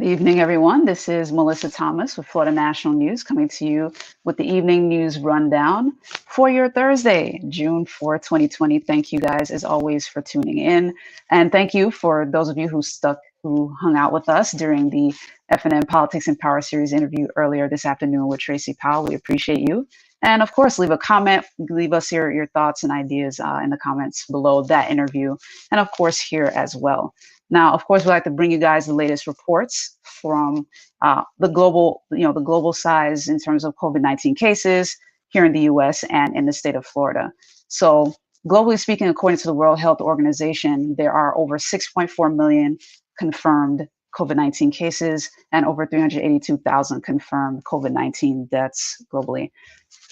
evening, everyone. This is Mellissa Thomas with Florida National News coming to you with the evening news rundown for your Thursday, June 4th, 2020. Thank you guys, as always, for tuning in. And thank you for those of you who hung out with us during the FNN Politics and Power Series interview earlier this afternoon with Tracy Powell. We appreciate you. And of course, leave a comment, leave us your thoughts and ideas in the comments below that interview. And of course, here as well. Now, of course, we'd like to bring you guys the latest reports from the global size in terms of COVID-19 cases here in the US and in the state of Florida. So globally speaking, according to the World Health Organization, there are over 6.4 million confirmed COVID-19 cases and over 382,000 confirmed COVID-19 deaths globally.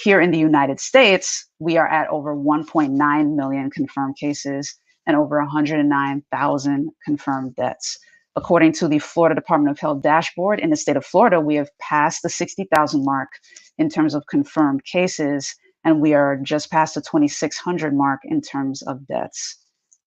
Here in the United States, we are at over 1.9 million confirmed cases and over 109,000 confirmed deaths. According to the Florida Department of Health dashboard, in the state of Florida, we have passed the 60,000 mark in terms of confirmed cases, and we are just past the 2,600 mark in terms of deaths.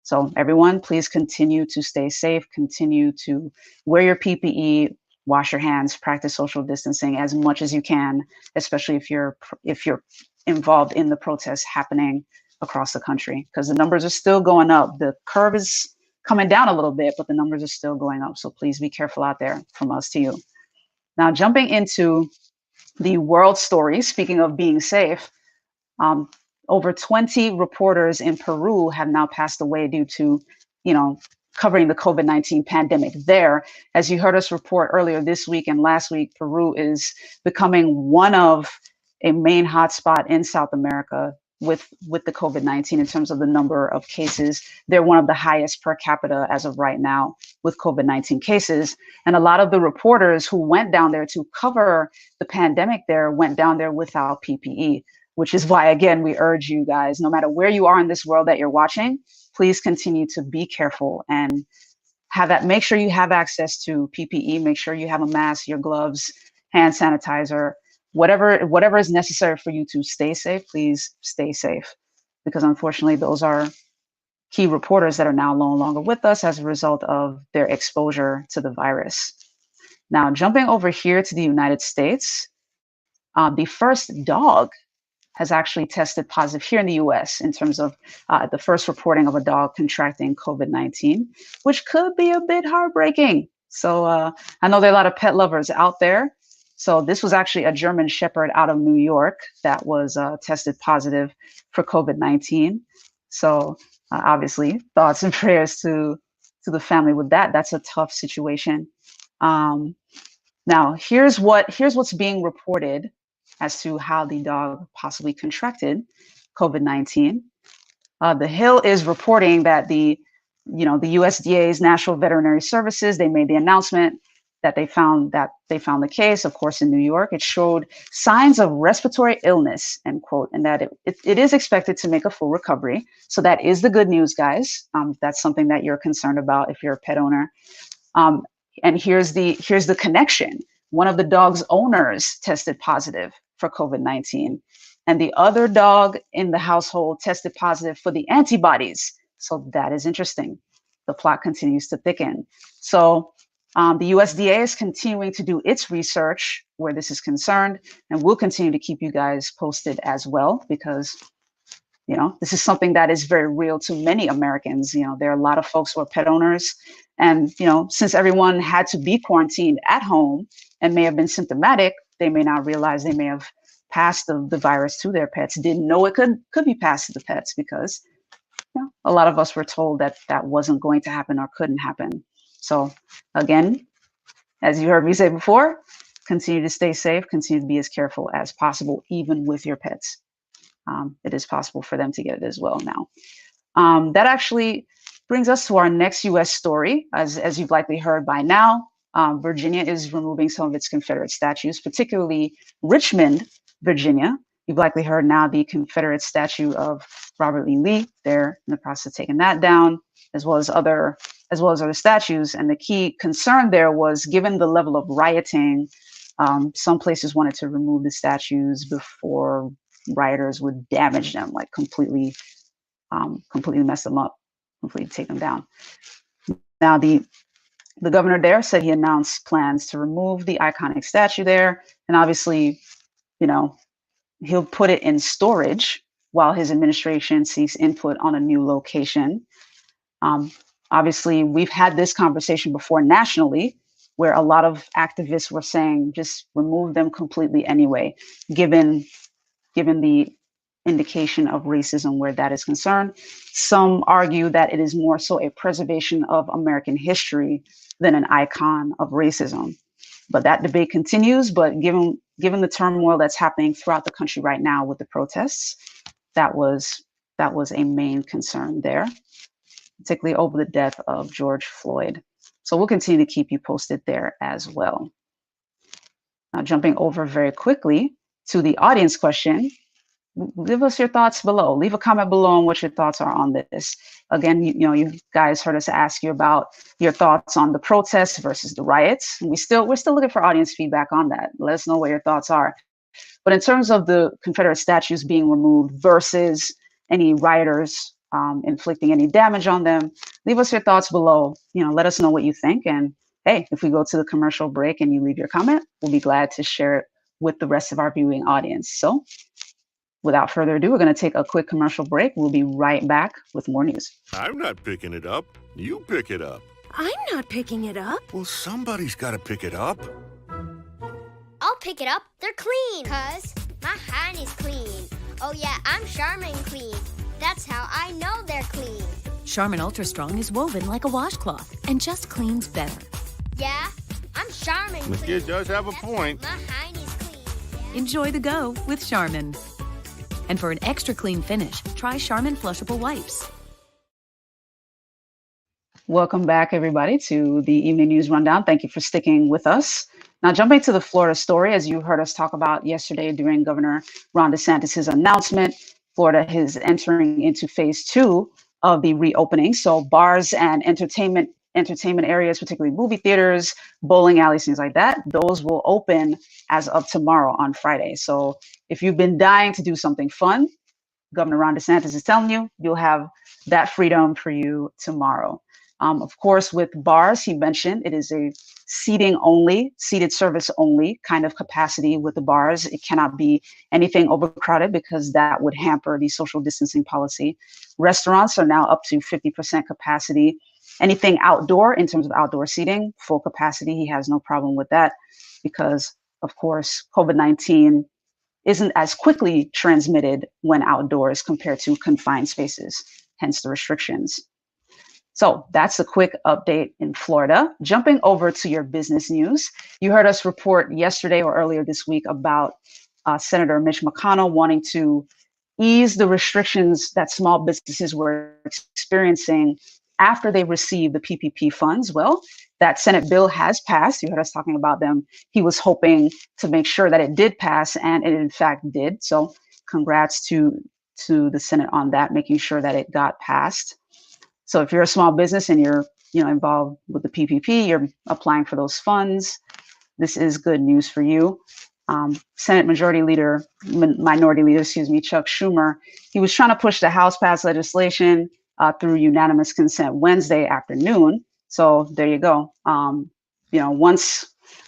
So everyone, please continue to stay safe, continue to wear your PPE, wash your hands, practice social distancing as much as you can, especially if you're involved in the protests happening across the country, because the numbers are still going up. The curve is coming down a little bit, but the numbers are still going up. So please be careful out there, from us to you. Now, jumping into the world story, speaking of being safe, over 20 reporters in Peru have now passed away due to, covering the COVID-19 pandemic there. As you heard us report earlier this week and last week, Peru is becoming one of a main hotspot in South America with the COVID-19 in terms of the number of cases. They're one of the highest per capita as of right now with COVID-19 cases. And a lot of the reporters who went down there to cover the pandemic there went down there without PPE, which is why, again, we urge you guys, no matter where you are in this world that you're watching, please continue to be careful and make sure you have access to PPE, make sure you have a mask, your gloves, hand sanitizer, whatever is necessary for you to stay safe. Please stay safe, because unfortunately those are key reporters that are now no longer with us as a result of their exposure to the virus. Now, jumping over here to the United States, the first dog has actually tested positive here in the US in terms of the first reporting of a dog contracting COVID-19, which could be a bit heartbreaking. So I know there are a lot of pet lovers out there. So this was actually a German Shepherd out of New York that was tested positive for COVID-19. So obviously, thoughts and prayers to the family with that. That's a tough situation. Now, here's what's being reported as to how the dog possibly contracted COVID-19. The Hill is reporting that the USDA's National Veterinary Services, they made the announcement that they found the case, of course, in New York. It showed signs of respiratory illness, end quote, and that it is expected to make a full recovery. So that is the good news, guys. That's something that you're concerned about if you're a pet owner. And here's the connection. One of the dog's owners tested positive for COVID-19, and the other dog in the household tested positive for the antibodies. So that is interesting. The plot continues to thicken. So the USDA is continuing to do its research where this is concerned, and we'll continue to keep you guys posted as well, because this is something that is very real to many Americans. There are a lot of folks who are pet owners, and since everyone had to be quarantined at home and may have been symptomatic, they may not realize they may have passed the virus to their pets, didn't know it could be passed to the pets, because a lot of us were told that that wasn't going to happen or couldn't happen. So again, as you heard me say before, continue to stay safe, continue to be as careful as possible, even with your pets. It is possible for them to get it as well now. That actually brings us to our next US story. As you've likely heard by now, Virginia is removing some of its Confederate statues, particularly Richmond, Virginia. You've likely heard now the Confederate statue of Robert E. Lee. They're in the process of taking that down, as well as other statues. And the key concern there was, given the level of rioting, some places wanted to remove the statues before rioters would damage them, like completely mess them up, completely take them down. Now, the The governor there said he announced plans to remove the iconic statue there. And obviously, you know, he'll put it in storage while his administration seeks input on a new location. Um, Obviously, we've had this conversation before nationally, where a lot of activists were saying just remove them completely anyway, given the indication of racism where that is concerned. Some argue that it is more so a preservation of American history than an icon of racism. But that debate continues. But given the turmoil that's happening throughout the country right now with the protests, that was a main concern there, particularly over the death of George Floyd. So we'll continue to keep you posted there as well. Now, jumping over very quickly to the audience question, leave us your thoughts below. Leave a comment below on what your thoughts are on this. Again, you guys heard us ask you about your thoughts on the protests versus the riots. We're still looking for audience feedback on that. Let us know what your thoughts are. But in terms of the Confederate statues being removed versus any rioters inflicting any damage on them, leave us your thoughts below. Let us know what you think. And hey, if we go to the commercial break and you leave your comment, we'll be glad to share it with the rest of our viewing audience. So without further ado, we're going to take a quick commercial break. We'll be right back with more news. I'm not picking it up. You pick it up. I'm not picking it up. Well, somebody's got to pick it up. I'll pick it up. They're clean. 'Cause my hand is clean. Oh yeah, I'm Charmin clean. That's how I know they're clean. Charmin Ultra Strong is woven like a washcloth and just cleans better. Yeah, I'm Charmin The clean. kid does have a point. My hand is clean. Enjoy the go with Charmin. And for an extra clean finish, try Charmin Flushable Wipes. Welcome back, everybody, to the Evening News Rundown. Thank you for sticking with us. Now, jumping to the Florida story, as you heard us talk about yesterday during Governor Ron DeSantis' announcement, Florida is entering into phase 2 of the reopening. So bars and entertainment areas, particularly movie theaters, bowling alleys, things like that, those will open as of tomorrow on Friday. So if you've been dying to do something fun, Governor Ron DeSantis is telling you, you'll have that freedom for you tomorrow. Of course, with bars, he mentioned it is a seated service only kind of capacity with the bars. It cannot be anything overcrowded because that would hamper the social distancing policy. Restaurants are now up to 50% capacity. Anything outdoor, in terms of outdoor seating, full capacity, he has no problem with that because, of course, COVID-19 isn't as quickly transmitted when outdoors compared to confined spaces, hence the restrictions. So that's a quick update in Florida. Jumping over to your business news, you heard us report yesterday or earlier this week about Senator Mitch McConnell wanting to ease the restrictions that small businesses were experiencing after they received the PPP funds. Well, that Senate bill has passed. You heard us talking about them. He was hoping to make sure that it did pass, and it in fact did. So congrats to the Senate on that, making sure that it got passed. So if you're a small business and you're involved with the PPP, you're applying for those funds, this is good news for you. Senate Minority Leader, Chuck Schumer, he was trying to push the House passed legislation through unanimous consent Wednesday afternoon. So there you go. Once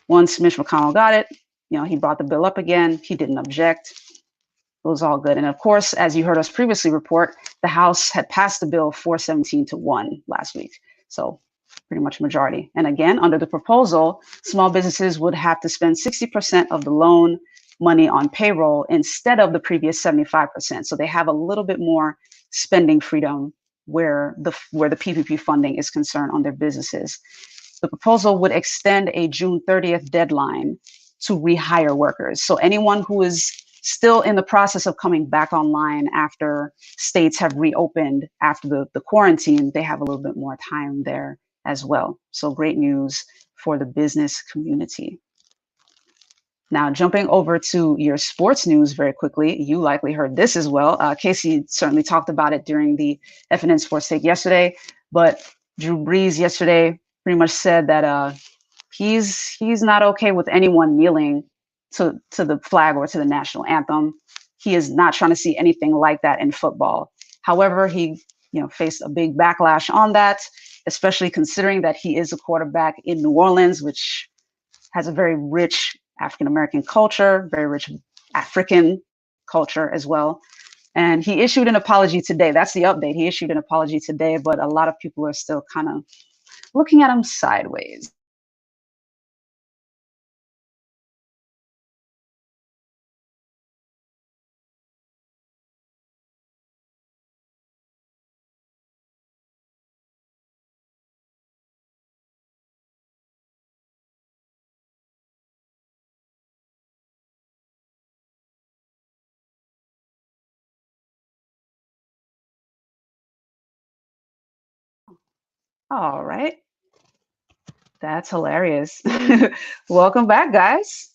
Mitch McConnell got it, he brought the bill up again. He didn't object. It was all good. And of course, as you heard us previously report, the House had passed the bill 417-1 last week. So pretty much majority. And again, under the proposal, small businesses would have to spend 60% of the loan money on payroll instead of the previous 75%. So they have a little bit more spending freedom where the PPP funding is concerned on their businesses. The proposal would extend a June 30th deadline to rehire workers. So anyone who is still in the process of coming back online after states have reopened after the quarantine, they have a little bit more time there as well. So great news for the business community. Now, jumping over to your sports news very quickly, you likely heard this as well. Casey certainly talked about it during the FNN Sports Take yesterday, but Drew Brees yesterday pretty much said that he's not okay with anyone kneeling to the flag or to the national anthem. He is not trying to see anything like that in football. However, he faced a big backlash on that. especially considering that he is a quarterback in New Orleans, which has a very rich African American culture, very rich African culture as well. And he issued an apology today. That's the update. He issued an apology today, but a lot of people are still kind of looking at him sideways. All right. That's hilarious. Welcome back, guys.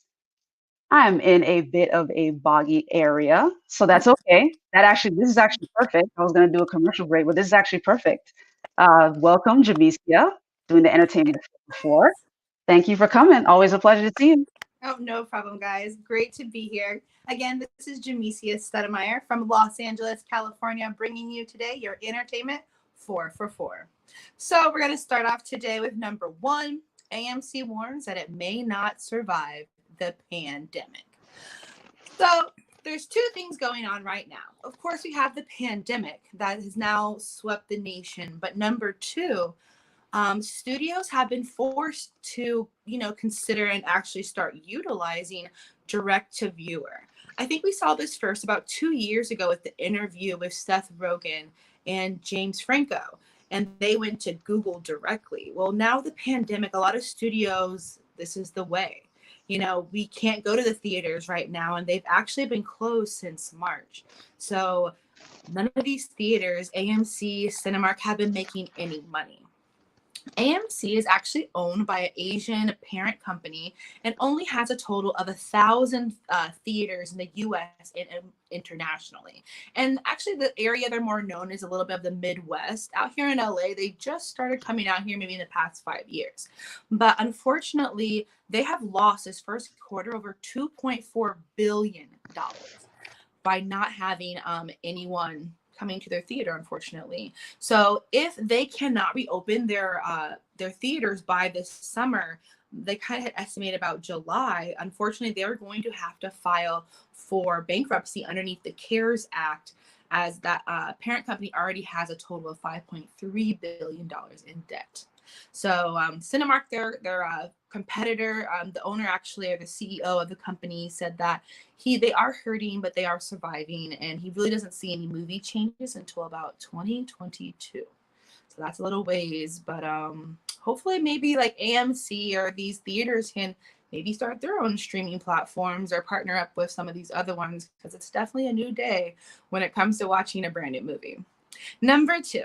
I'm in a bit of a boggy area, so that's okay. This is actually perfect. I was going to do a commercial break, but this is actually perfect. Welcome, Jamesia, doing the entertainment before. Thank you for coming. Always a pleasure to see you. Oh, no problem, guys. Great to be here. Again, this is Jamesia Stedemeyer from Los Angeles, California, bringing you today your entertainment 4 for 4. So we're going to start off today with number 1. AMC warns that it may not survive the pandemic. So there's 2 things going on right now. Of course, we have the pandemic that has now swept the nation. But number 2, studios have been forced to, consider and actually start utilizing direct to viewer. I think we saw this first about 2 years ago with the interview with Seth Rogen and James Franco, and they went to Google directly. Well, now the pandemic, a lot of studios, this is the way. We can't go to the theaters right now, and they've actually been closed since March. So none of these theaters, AMC, Cinemark, have been making any money. AMC is actually owned by an Asian parent company and only has a total of 1,000 theaters in the U.S. and internationally. And actually, the area they're more known is a little bit of the Midwest. Out here in LA, they just started coming out here maybe in the past 5 years. But unfortunately, they have lost this first quarter over $2.4 billion by not having anyone coming to their theater, unfortunately. So if they cannot reopen their theaters by this summer, they kind of had estimated about July. Unfortunately, they're going to have to file for bankruptcy underneath the CARES Act, as that parent company already has a total of $5.3 billion in debt. So Cinemark, their competitor, the owner actually, or the CEO of the company, said that they are hurting, but they are surviving, and he really doesn't see any movie changes until about 2022. So that's a little ways, but hopefully maybe like AMC or these theaters can maybe start their own streaming platforms or partner up with some of these other ones, because it's definitely a new day when it comes to watching a brand new movie. Number 2.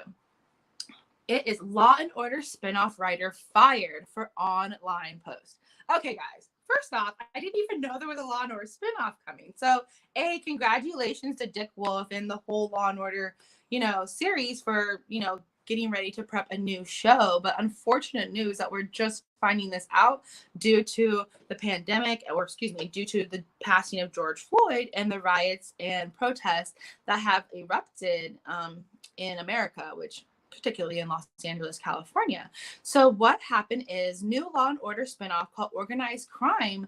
It is Law and Order spinoff writer fired for online post. Okay, guys. First off, I didn't even know there was a Law and Order spinoff coming. So, congratulations to Dick Wolf and the whole Law and Order, series for, getting ready to prep a new show. But unfortunate news that we're just finding this out due to the pandemic, due to the passing of George Floyd and the riots and protests that have erupted in America, which particularly in Los Angeles, California. So what happened is new Law and Order spinoff called Organized Crime.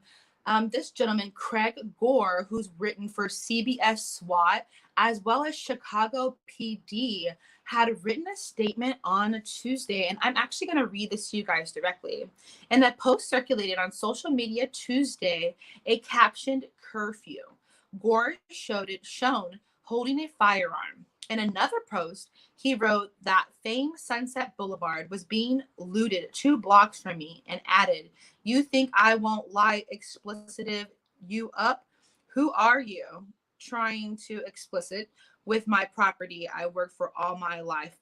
This gentleman, Craig Gore, who's written for CBS SWAT as well as Chicago PD, had written a statement on Tuesday, and I'm actually going to read this to you guys directly. And that post circulated on social media Tuesday, a captioned curfew. Gore shown holding a firearm. In another post, he wrote that famed Sunset Boulevard was being looted 2 blocks from me, and added, "You think I won't light explicit you up? Who are you? Trying to explicit with my property I worked all my life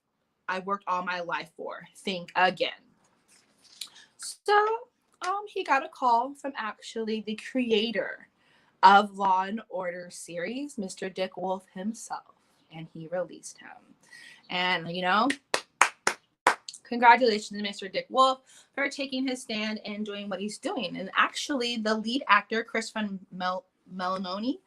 for. Think again." So he got a call from actually the creator of Law and Order series, Mr. Dick Wolf himself, and he released him. And, congratulations to Mr. Dick Wolf for taking his stand and doing what he's doing. And actually, the lead actor, Chris von Melanoni.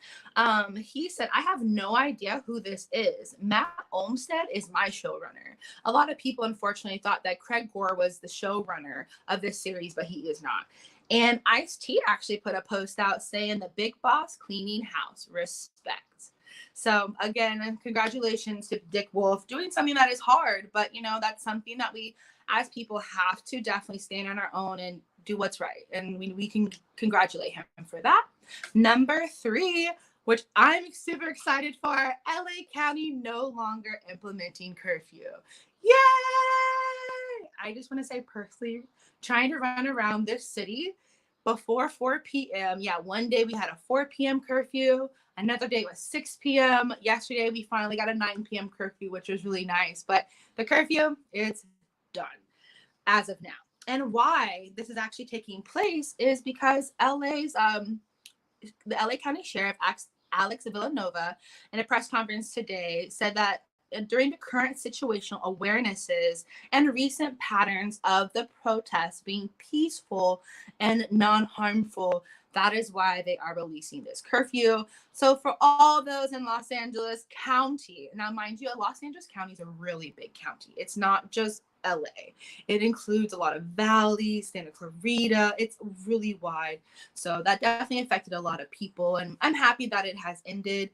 He said, I have no idea who this is. Matt Olmstead is my showrunner. A lot of people, unfortunately, thought that Craig Gore was the showrunner of this series, but he is not. And Ice-T actually put a post out saying the big boss cleaning house. Respect. So again, congratulations to Dick Wolf doing something that is hard, but that's something that we as people have to definitely stand on our own and do what's right. And we can congratulate him for that. Number 3, which I'm super excited for, LA County no longer implementing curfew. Yay! I just want to say personally, trying to run around this city before 4 p.m. Yeah, one day we had a 4 p.m. curfew. Another day was 6 p.m. Yesterday, we finally got a 9 p.m. curfew, which was really nice. But the curfew is done as of now. And why this is actually taking place is because the LA County Sheriff, Alex Villanova, in a press conference today, said that during the current situational awarenesses and recent patterns of the protests being peaceful and non-harmful, that is why they are releasing this curfew. So for all those in Los Angeles County, now mind you, Los Angeles County is a really big county. It's not just LA. It includes a lot of valleys, Santa Clarita. It's really wide. So that definitely affected a lot of people. And I'm happy that it has ended.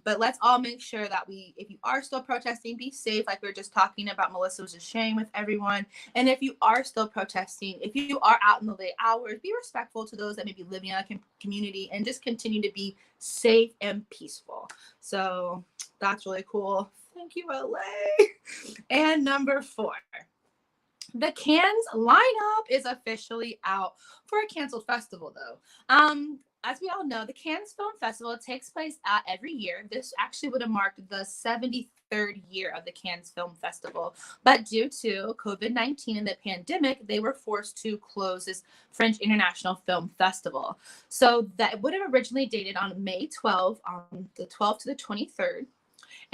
But let's all make sure that if you are still protesting, be safe. Like we were just talking about, Mellissa was just sharing with everyone. And if you are still protesting, if you are out in the late hours, be respectful to those that may be living in a community and just continue to be safe and peaceful. So that's really cool. Thank you, LA. And number 4. The Cannes lineup is officially out for a canceled festival, though. As we all know, the Cannes Film Festival takes place every year. This actually would have marked the 73rd year of the Cannes Film Festival. But due to COVID-19 and the pandemic, they were forced to close this French International Film Festival. So that would have originally dated on May 12th, on the 12th to the 23rd.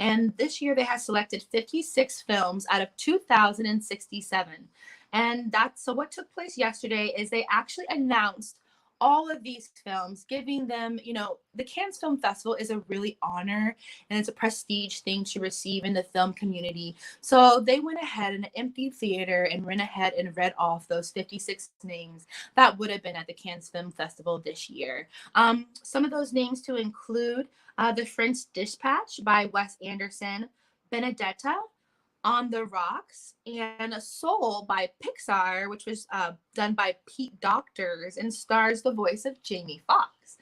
And this year they have selected 56 films out of 2,067. And so what took place yesterday is they actually announced all of these films, giving them, the Cannes Film Festival is a really honor and it's a prestige thing to receive in the film community. So they went ahead in an empty theater and went ahead and read off those 56 names that would have been at the Cannes Film Festival this year. Some of those names to include The French Dispatch by Wes Anderson, Benedetta, On the Rocks, and Soul by Pixar, which was done by Pete Doctors and stars the voice of Jamie Foxx,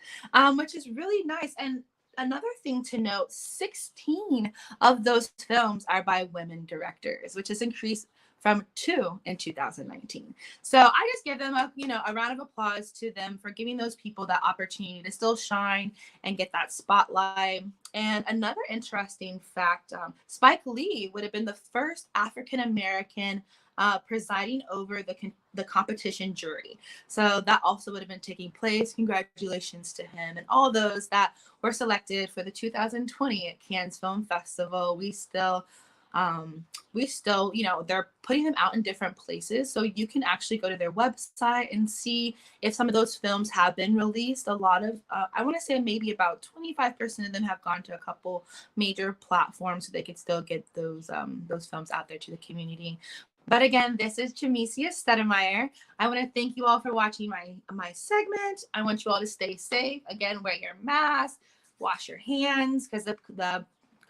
which is really nice. And another thing to note, 16 of those films are by women directors, which has increased from 2 in 2019. So I just give them a round of applause to them for giving those people that opportunity to still shine and get that spotlight. And another interesting fact, Spike Lee would have been the first African-American presiding over the competition jury. So that also would have been taking place. Congratulations to him and all those that were selected for the 2020 Cannes Film Festival. We still, they're putting them out in different places. So you can actually go to their website and see if some of those films have been released. A lot of, I want to say maybe about 25% of them have gone to a couple major platforms so they could still get those films out there to the community. But again, this is Jamesia Stedemeyer. I want to thank you all for watching my segment. I want you all to stay safe. Again, wear your mask, wash your hands, because the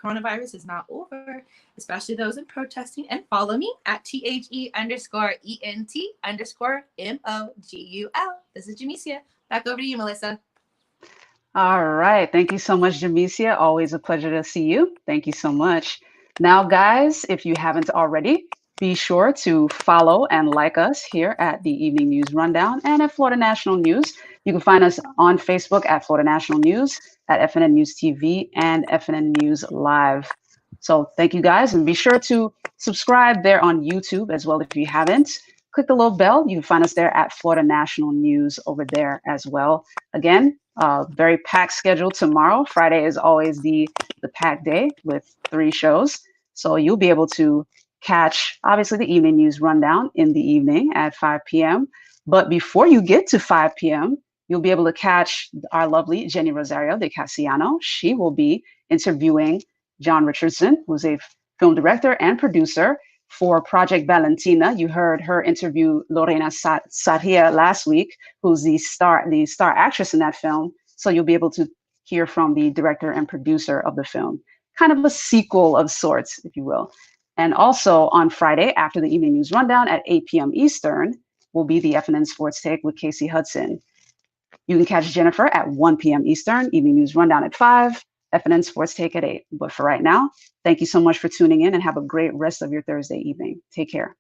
coronavirus is not over, especially those in protesting. And follow me at THE_ENT_MOGUL. This is Jamesia. Back over to you, Mellissa. All right. Thank you so much, Jamesia. Always a pleasure to see you. Thank you so much. Now, guys, if you haven't already, be sure to follow and like us here at the Evening News Rundown and at Florida National News. You can find us on Facebook at Florida National News, at FNN News TV, and FNN News Live. So thank you, guys. And be sure to subscribe there on YouTube as well if you haven't. Click the little bell. You can find us there at Florida National News over there as well. Again, very packed schedule tomorrow. Friday is always the packed day with 3 shows. So you'll be able to catch, obviously, the Evening News Rundown in the evening at 5 p.m. But before you get to 5 p.m., you'll be able to catch our lovely Jenny Rosario de Casiano. She will be interviewing John Richardson, who's a film director and producer for Project Valentina. You heard her interview Lorena Sarria last week, who's the star actress in that film. So you'll be able to hear from the director and producer of the film, kind of a sequel of sorts, if you will. And also on Friday, after the evening news rundown at 8 p.m. Eastern, will be the FNN Sports Take with Casey Hudson. You can catch Jennifer at 1 p.m. Eastern, evening news rundown at 5, FNN Sports Take at 8. But for right now, thank you so much for tuning in and have a great rest of your Thursday evening. Take care.